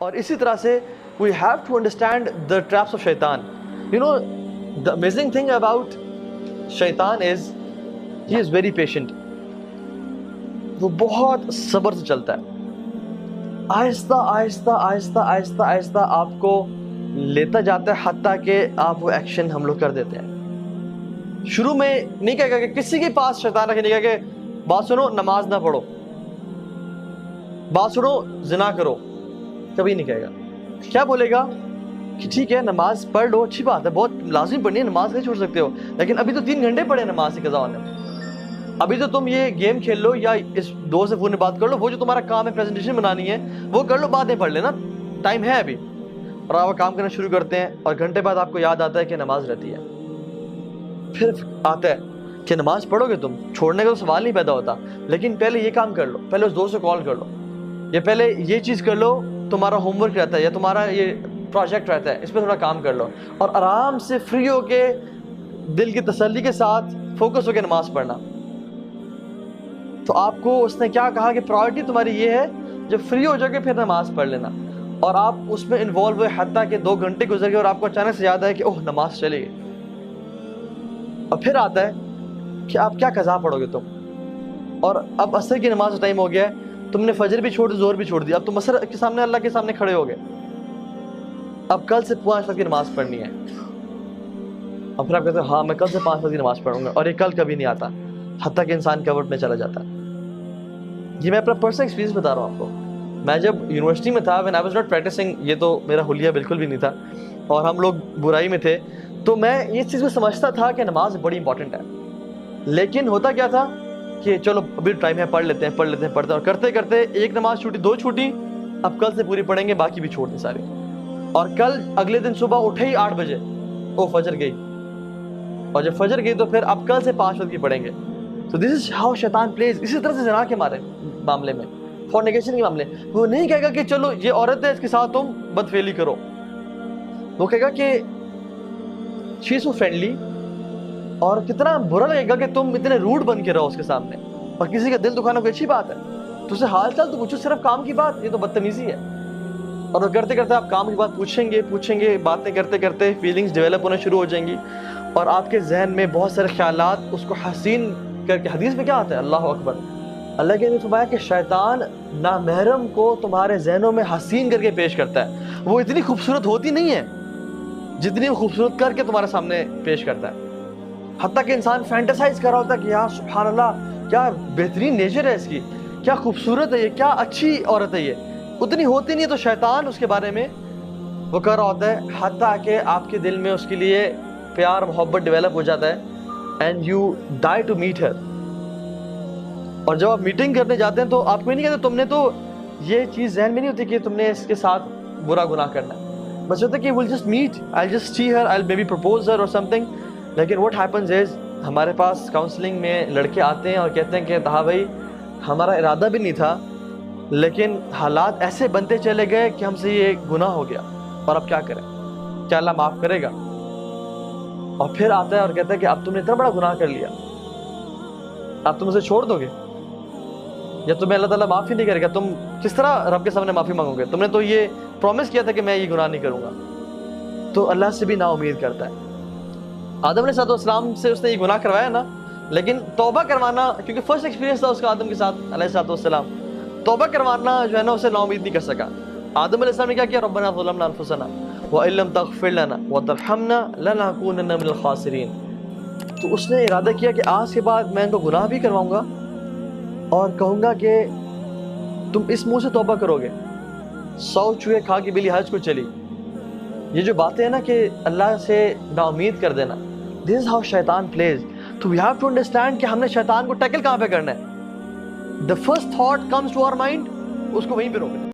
اور اسی طرح سے we have to understand the traps of shaitan. You know, the amazing thing about shaitan is he is very patient. وہ بہت صبر سے چلتا ہے، آہستہ آہستہ آہستہ آہستہ آہستہ آپ کو لیتا جاتا ہے، حتیٰ کہ آپ وہ ایکشن ہم لوگ کر دیتے ہیں۔ شروع میں نہیں کہے گا کہ کسی کے پاس شیطان رکھے، نہیں کہے کہ بات سنو نماز نہ پڑھو، بات سنو زنا کرو، کبھی نہیں کہے گا۔ کیا بولے گا کہ ٹھیک ہے نماز پڑھ لو، اچھی بات ہے، بہت لازمی پڑھنی ہے، نماز نہیں چھوڑ سکتے ہو، لیکن ابھی تو 3 گھنٹے پڑھے نماز کی قضا ہونے میں، ابھی تو تم یہ گیم کھیل لو یا اس دوست سے فون میں بات کر لو، وہ جو تمہارا کام ہے پریزنٹیشن بنانی ہے وہ کر لو، بعد میں پڑھ لینا، ٹائم ہے ابھی۔ اور آپ وہ کام کرنا شروع کرتے ہیں اور گھنٹے بعد آپ کو یاد آتا ہے کہ نماز رہتی ہے، پھر آتا ہے کہ نماز پڑھو گے، تم چھوڑنے کا تو سوال نہیں پیدا ہوتا، لیکن پہلے یہ کام کر لو، پہلے اس دوست سے کال کر لو، یا پہلے یہ چیز کر لو، تمہارا ہوم ورک رہتا ہے یا تمہارا یہ پروجیکٹ رہتا ہے، اس پہ تھوڑا کام کر لو، اور آرام سے فری ہو کے دل کی تسلی کے ساتھ فوکس ہو کے نماز پڑھنا۔ تو آپ کو اس نے کیا کہا کہ پرائورٹی تمہاری یہ ہے، جب فری ہو جاؤ گے پھر نماز پڑھ لینا، اور آپ اس میں انوالو ہوئے حتیٰ کہ 2 گھنٹے گزر گئے اور آپ کو اچانک سے یاد ہے کہ اوہ نماز چلی گئی، اور پھر آتا ہے کہ آپ کیا قضا پڑھو گے تم، اور اب عصر کی نماز کا ٹائم ہو گیا ہے، تم نے فجر بھی چھوڑ دی، ظہر بھی چھوڑ دی، اب تم عصر کے سامنے اللہ کے سامنے کھڑے ہو گئے، اب کل سے 5 وقت کی نماز پڑھنی ہے، اور پھر آپ کہتے ہیں ہاں میں کل سے 5 وقت کی نماز پڑھوں گا، اور یہ کل کبھی نہیں آتا، حتیٰ کہ انسان کورٹ میں چلا جاتا ہے۔ یہ میں اپنا پرسنل ایکسپیرینس بتا رہا ہوں آپ کو۔ میں جب یونیورسٹی میں تھا، when I was not practicing، یہ تو میرا حلیہ بالکل بھی نہیں تھا، اور ہم لوگ برائی میں تھے، تو میں یہ چیز کو سمجھتا تھا کہ نماز بڑی امپورٹنٹ ہے، لیکن ہوتا کیا تھا کہ چلو ابھی ٹائم ہے، پڑھ لیتے ہیں پڑھتے ہیں، اور کرتے کرتے ایک نماز چھوٹی، 2 چھوٹی، اب کل سے پوری پڑھیں گے، باقی بھی چھوڑ دی ساری، اور کل اگلے دن صبح اٹھے ہی 8 بجے، او فجر گئی، اور جب فجر گئی تو پھر اب کل سے 5 وقت کی پڑھیں گے۔ So this is how شیطان plays۔ اسی طرح سے زنا کے معاملے میں، فورنیکیشن کے معاملے، وہ نہیں کہے گا کہ چلو یہ عورت ہے اس کے ساتھ تم بدفعلی کرو، وہ کہے گا کہ she is so friendly، اور کتنا برا لگے گا کہ تم اتنے روڈ بن کے رہو اس کے سامنے، اور کسی کا دل دکھانا کوئی اچھی بات ہے، تو اسے حال چال تو پوچھو، صرف کام کی بات یہ تو بدتمیزی ہے۔ اور وہ کرتے کرتے آپ کام کی بات پوچھیں گے، باتیں کرتے کرتے فیلنگز ڈیولپ ہونا شروع ہو جائیں گی، اور آپ کے ذہن میں بہت سارے خیالات اس کو حسین کر کے، حدیث میں کیا آتا ہے، اللہ اکبر، اللہ کے نے فرمایا کہ شیطان نامحرم کو تمہارے ذہنوں میں حسین کر کے پیش کرتا ہے، وہ اتنی خوبصورت ہوتی نہیں ہے جتنی وہ خوبصورت کر کے تمہارے سامنے پیش کرتا ہے، حتیٰ کہ انسان فینٹاسائز کر رہا ہوتا ہے کہ یار سبحان اللہ کیا بہترین نیچر ہے اس کی، کیا خوبصورت ہے یہ، کیا اچھی عورت ہے یہ، اتنی ہوتی نہیں ہے، تو شیطان اس کے بارے میں وہ کر رہا ہوتا ہے، حتیٰ کہ آپ کے دل میں اس کے لیے پیار محبت ڈیولپ ہو جاتا ہے، and you die to meet her. اور جب آپ میٹنگ کرنے جاتے ہیں تو آپ کو نہیں کہتے، تم نے تو یہ چیز ذہن میں نہیں ہوتی کہ تم نے اس کے ساتھ برا گناہ کرنا ہے، بس ہوتا ہے کہ we'll just meet, I'll just see her, I'll maybe propose her or something، لیکن what happens is ہمارے پاس کاؤنسلنگ میں لڑکے آتے ہیں اور کہتے ہیں کہ ہاں بھائی ہمارا ارادہ بھی نہیں تھا، لیکن حالات ایسے بنتے چلے گئے کہ ہم سے یہ گناہ ہو گیا، اور اب کیا کریں، کیا اللہ معاف کرے گا؟ اور پھر آتا ہے اور کہتا ہے کہ اب تم نے اتنا بڑا گناہ کر لیا، اب تم اسے چھوڑ دو گے، یا تمہیں اللہ تعالیٰ معافی نہیں کرے گا، تم کس طرح رب کے سامنے معافی مانگو گے، تم نے تو یہ پرومس کیا تھا کہ میں یہ گناہ نہیں کروں گا۔ تو اللہ سے بھی نا امید کرتا ہے۔ آدم علیہ السلام سے اس نے یہ گناہ کروایا نا، لیکن توبہ کروانا، کیونکہ فرسٹ ایکسپیرینس تھا اس کا آدم کے ساتھ علیہ السلام، توبہ کروانا جو ہے نا اسے نا امید نہیں کر سکا۔ آدم علیہ السلام نے کیا کیا، ربنا ظلمنا انفسنا وان لم تغفر لنا وترحمنا لنکونن من الخاسرین۔ تو اس نے ارادہ کیا کہ آج کے بعد میں ان کو گناہ بھی کرواؤں گا، اور کہوں گا کہ تم اس منہ سے توبہ کرو گے، 100 چوہے کھا کے بلی حج کو چلی۔ یہ جو باتیں ہیں نا کہ اللہ سے نا امید کر دینا، this is how شیطان plays۔ تو we have to understand کہ ہم نے شیطان کو ٹیکل کہاں پہ کرنا ہے۔ the first thought comes to our mind، اس کو وہیں پہ روکنا ہے۔